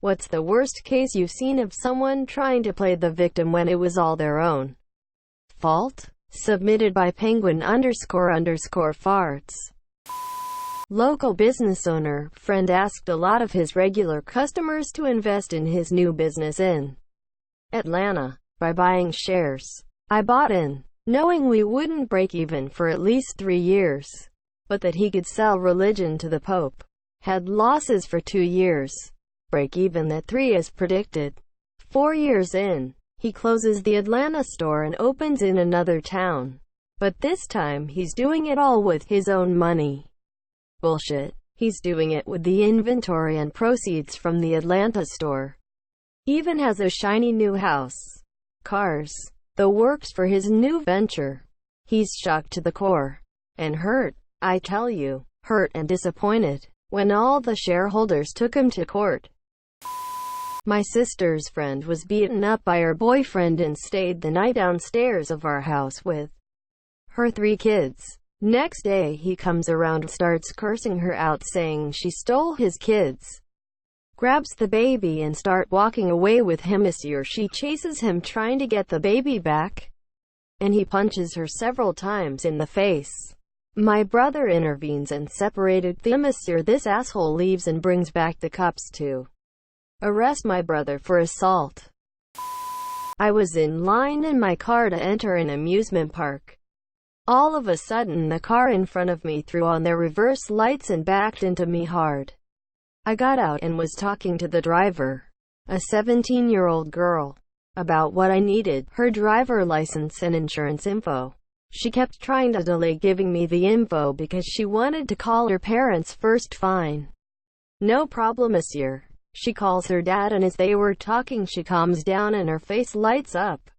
What's the worst case you've seen of someone trying to play the victim when it was all their own fault? Submitted by penguin__farts. Local business owner, friend asked a lot of his regular customers to invest in his new business in Atlanta by buying shares. I bought in, knowing we wouldn't break even for at least 3 years, but that he could sell religion to the Pope. Had losses for 2 years. Break even at 3 as predicted. 4 years in, he closes the Atlanta store and opens in another town. But this time he's doing it all with his own money. Bullshit. He's doing it with the inventory and proceeds from the Atlanta store. Even has a shiny new house, cars, the works for his new venture. He's shocked to the core. And hurt, I tell you, hurt and disappointed, when all the shareholders took him to court. My sister's friend was beaten up by her boyfriend and stayed the night downstairs of our house with her 3 kids. Next day he comes around, starts cursing her out, saying she stole his kids. Grabs the baby and start walking away with him. She chases him trying to get the baby back, and he punches her several times in the face. My brother intervenes and separated them. This asshole leaves and brings back the cops to arrest my brother for assault. I was in line in my car to enter an amusement park. All of a sudden the car in front of me threw on their reverse lights and backed into me hard. I got out and was talking to the driver, a 17-year-old girl, about what I needed, her driver license and insurance info. She kept trying to delay giving me the info because she wanted to call her parents first. Fine. No problem, monsieur. She calls her dad, and as they were talking she calms down and her face lights up.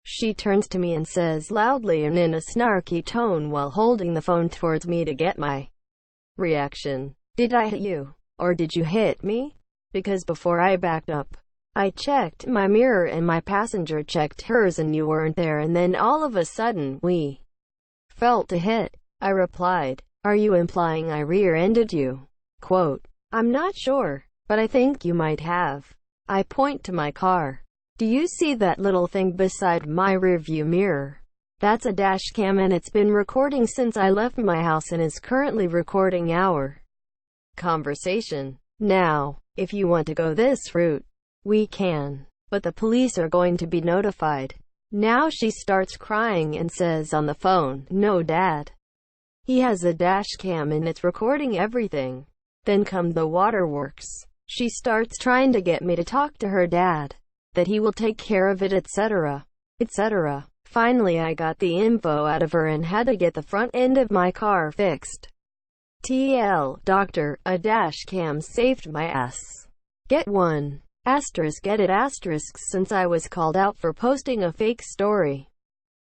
She turns to me and says loudly and in a snarky tone while holding the phone towards me to get my reaction, "Did I hit you? Or did you hit me?" Because before I backed up, I checked my mirror and my passenger checked hers and you weren't there, and then all of a sudden, we felt a hit. I replied, "Are you implying I rear-ended you?" Quote, "I'm not sure, but I think you might have." I point to my car. "Do you see that little thing beside my rearview mirror? That's a dash cam and it's been recording since I left my house and is currently recording our conversation. Now, if you want to go this route, we can, but the police are going to be notified." Now she starts crying and says on the phone, "No, Dad. He has a dash cam and it's recording everything." Then come the waterworks. She starts trying to get me to talk to her dad, that he will take care of it, etc., etc. Finally I got the info out of her and had to get the front end of my car fixed. TL, doctor, a dash cam saved my ass. Get one. Get it since I was called out for posting a fake story.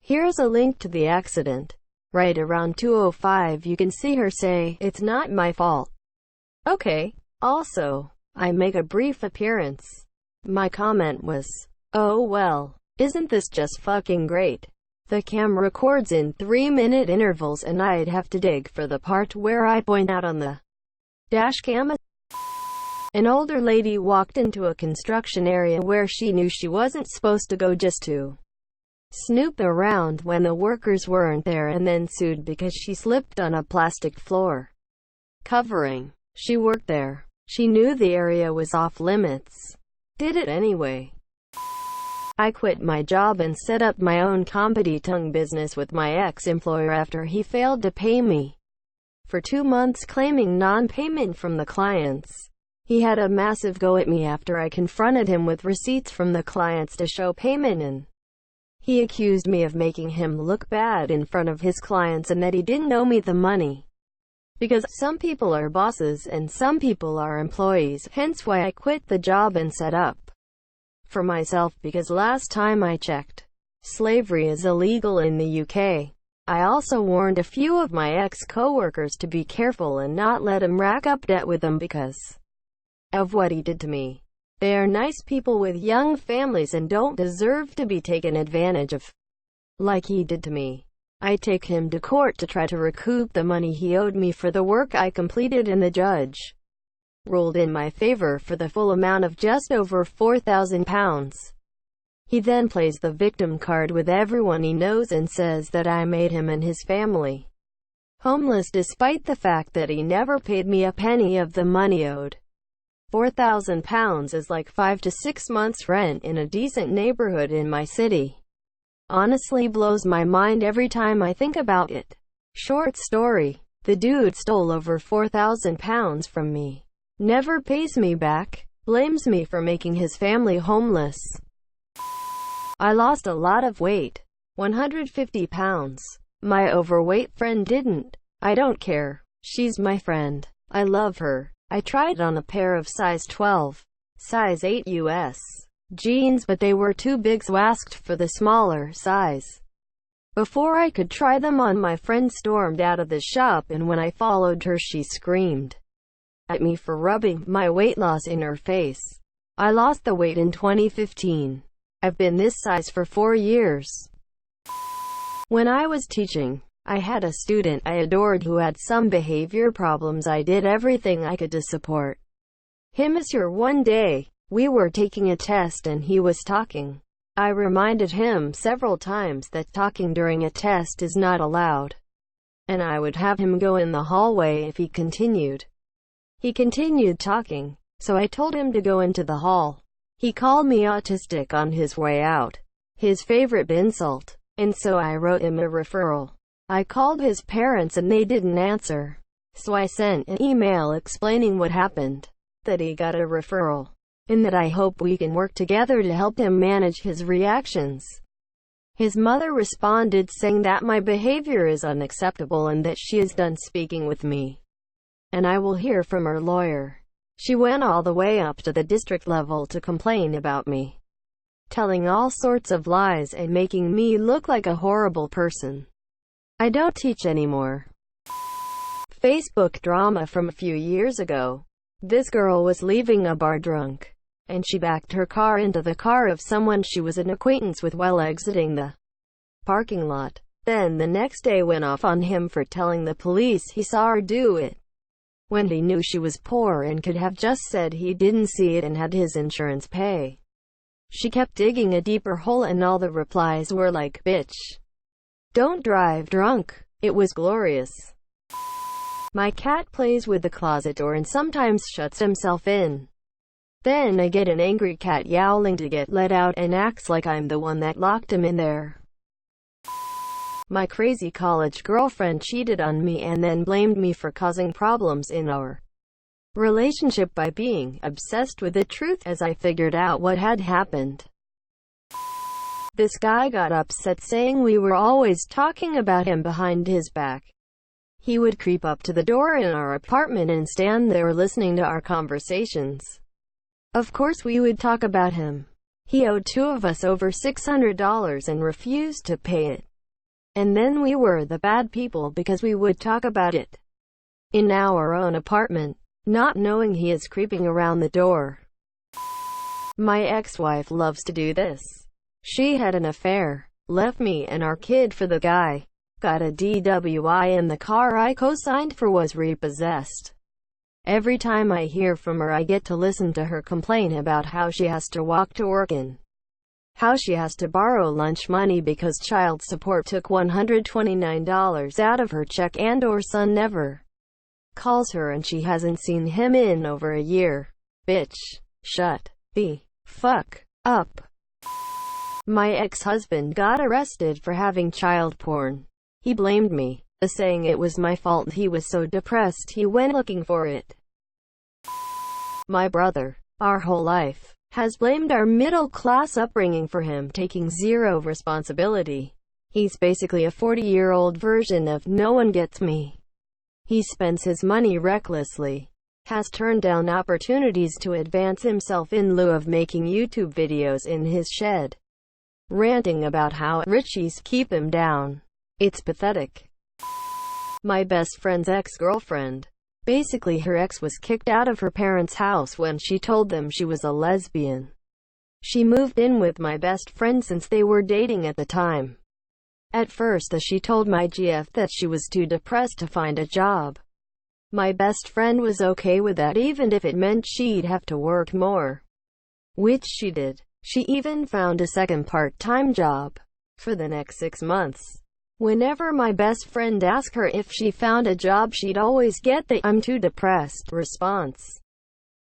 Here's a link to the accident. Right around 2:05 you can see her say, "It's not my fault." Okay. Also, I make a brief appearance. My comment was, "Oh well, isn't this just fucking great?" The cam records in 3-minute intervals and I'd have to dig for the part where I point out on the dash cam. An older lady walked into a construction area where she knew she wasn't supposed to go just to snoop around when the workers weren't there, and then sued because she slipped on a plastic floor covering. She worked there. She knew the area was off limits. Did it anyway. I quit my job and set up my own comedy tongue business with my ex-employer after he failed to pay me for 2 months, claiming non-payment from the clients. He had a massive go at me after I confronted him with receipts from the clients to show payment, and he accused me of making him look bad in front of his clients and that he didn't owe me the money. Because some people are bosses and some people are employees, hence why I quit the job and set up for myself, because last time I checked, slavery is illegal in the UK. I also warned a few of my ex-coworkers to be careful and not let him rack up debt with them because of what he did to me. They are nice people with young families and don't deserve to be taken advantage of like he did to me. I take him to court to try to recoup the money he owed me for the work I completed, and the judge ruled in my favor for the full amount of just over £4,000. He then plays the victim card with everyone he knows and says that I made him and his family homeless despite the fact that he never paid me a penny of the money owed. £4,000 is like 5 to 6 months rent in a decent neighborhood in my city. Honestly blows my mind every time I think about it. Short story. The dude stole over £4,000 from me. Never pays me back. Blames me for making his family homeless. I lost a lot of weight. 150 pounds. My overweight friend didn't. I don't care. She's my friend. I love her. I tried on a pair of size 12, size 8 US jeans, but they were too big, so asked for the smaller size. Before I could try them on, my friend stormed out of the shop, and when I followed her, she screamed at me for rubbing my weight loss in her face. I lost the weight in 2015. I've been this size for 4 years. When I was teaching, I had a student I adored who had some behavior problems. I did everything I could to support him. One day, we were taking a test and he was talking. I reminded him several times that talking during a test is not allowed, and I would have him go in the hallway if he continued. He continued talking, so I told him to go into the hall. He called me autistic on his way out, his favorite insult, and so I wrote him a referral. I called his parents and they didn't answer, so I sent an email explaining what happened, that he got a referral, and that I hope we can work together to help him manage his reactions. His mother responded saying that my behavior is unacceptable and that she is done speaking with me, and I will hear from her lawyer. She went all the way up to the district level to complain about me, telling all sorts of lies and making me look like a horrible person. I don't teach anymore. Facebook drama from a few years ago. This girl was leaving a bar drunk, and she backed her car into the car of someone she was an acquaintance with while exiting the parking lot. Then the next day went off on him for telling the police he saw her do it, when he knew she was poor and could have just said he didn't see it and had his insurance pay. She kept digging a deeper hole and all the replies were like, "Bitch, don't drive drunk." It was glorious. My cat plays with the closet door and sometimes shuts himself in. Then I get an angry cat yowling to get let out and acts like I'm the one that locked him in there. My crazy college girlfriend cheated on me and then blamed me for causing problems in our relationship by being obsessed with the truth as I figured out what had happened. This guy got upset saying we were always talking about him behind his back. He would creep up to the door in our apartment and stand there listening to our conversations. Of course we would talk about him. He owed 2 of us over $600 and refused to pay it. And then we were the bad people because we would talk about it in our own apartment, not knowing he is creeping around the door. My ex-wife loves to do this. She had an affair, left me and our kid for the guy, got a DWI, and the car I co-signed for was repossessed. Every time I hear from her, I get to listen to her complain about how she has to walk to work and how she has to borrow lunch money because child support took $129 out of her check and her son never calls her and she hasn't seen him in over a year. Bitch, shut the fuck up. My ex-husband got arrested for having child porn. He blamed me, saying it was my fault. He was so depressed he went looking for it. My brother, our whole life, has blamed our middle-class upbringing for him taking zero responsibility. He's basically a 40-year-old version of "no one gets me." He spends his money recklessly, has turned down opportunities to advance himself in lieu of making YouTube videos in his shed, ranting about how richies keep him down. It's pathetic. My best friend's ex-girlfriend. Basically, her ex was kicked out of her parents' house when she told them she was a lesbian. She moved in with my best friend since they were dating at the time. At first, she told my GF that she was too depressed to find a job. My best friend was okay with that even if it meant she'd have to work more. Which she did. She even found a second part-time job for the next 6 months. Whenever my best friend asked her if she found a job, she'd always get the "I'm too depressed" response.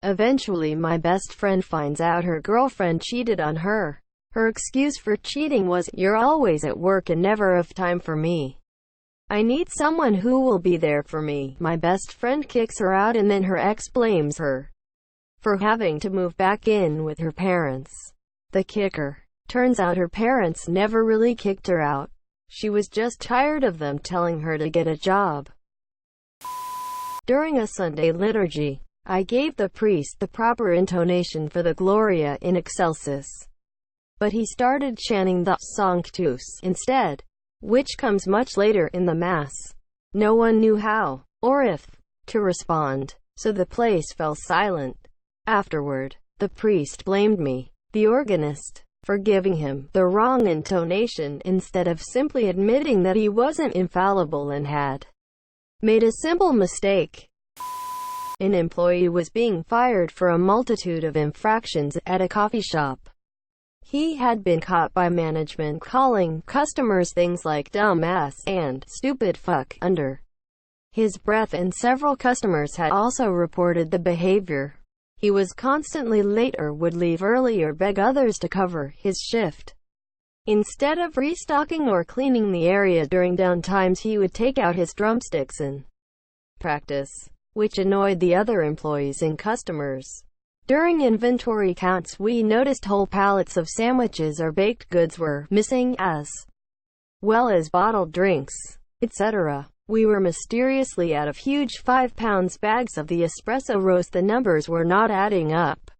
Eventually my best friend finds out her girlfriend cheated on her. Her excuse for cheating was, "You're always at work and never have time for me. I need someone who will be there for me." My best friend kicks her out and then her ex blames her for having to move back in with her parents. The kicker. Turns out her parents never really kicked her out. She was just tired of them telling her to get a job. During a Sunday liturgy, I gave the priest the proper intonation for the Gloria in Excelsis, but he started chanting the Sanctus instead, which comes much later in the Mass. No one knew how, or if, to respond, so the place fell silent. Afterward, the priest blamed me, the organist, for giving him the wrong intonation instead of simply admitting that he wasn't infallible and had made a simple mistake. An employee was being fired for a multitude of infractions at a coffee shop. He had been caught by management calling customers things like "dumbass" and "stupid fuck" under his breath, and several customers had also reported the behavior. He was constantly late or would leave early or beg others to cover his shift. Instead of restocking or cleaning the area during downtimes, he would take out his drumsticks and practice, which annoyed the other employees and customers. During inventory counts, we noticed whole pallets of sandwiches or baked goods were missing, as well as bottled drinks, etc. We were mysteriously out of huge 5-pound bags of the espresso roast. The numbers were not adding up.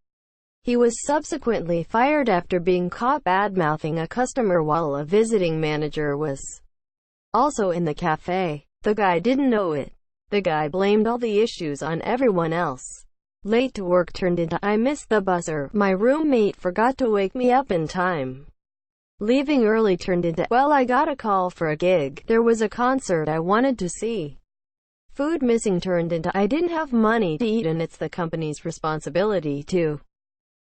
He was subsequently fired after being caught bad-mouthing a customer while a visiting manager was also in the cafe. The guy didn't know it. The guy blamed all the issues on everyone else. Late to work turned into "I missed the bus" or "My roommate forgot to wake me up in time." Leaving early turned into "Well, I got a call for a gig. There was a concert I wanted to see." Food missing turned into "I didn't have money to eat and it's the company's responsibility to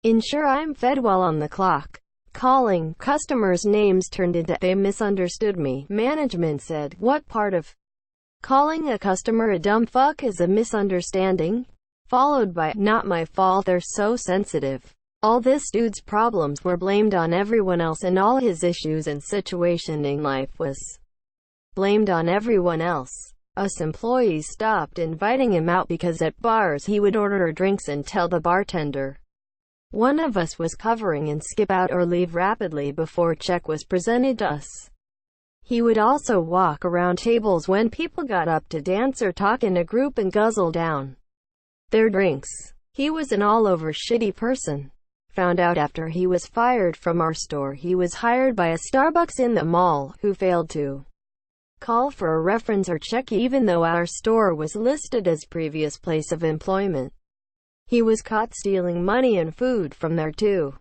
ensure I'm fed while on the clock." Calling customers names turned into "They misunderstood me." Management said, "What part of calling a customer a dumb fuck is a misunderstanding?" Followed by, "Not my fault, they're so sensitive." All this dude's problems were blamed on everyone else, and all his issues and situation in life was blamed on everyone else. Us employees stopped inviting him out because at bars he would order drinks and tell the bartender one of us was covering and skip out or leave rapidly before check was presented to us. He would also walk around tables when people got up to dance or talk in a group and guzzle down their drinks. He was an all-over shitty person. Found out after he was fired from our store he was hired by a Starbucks in the mall, who failed to call for a reference or check even though our store was listed as previous place of employment. He was caught stealing money and food from there too.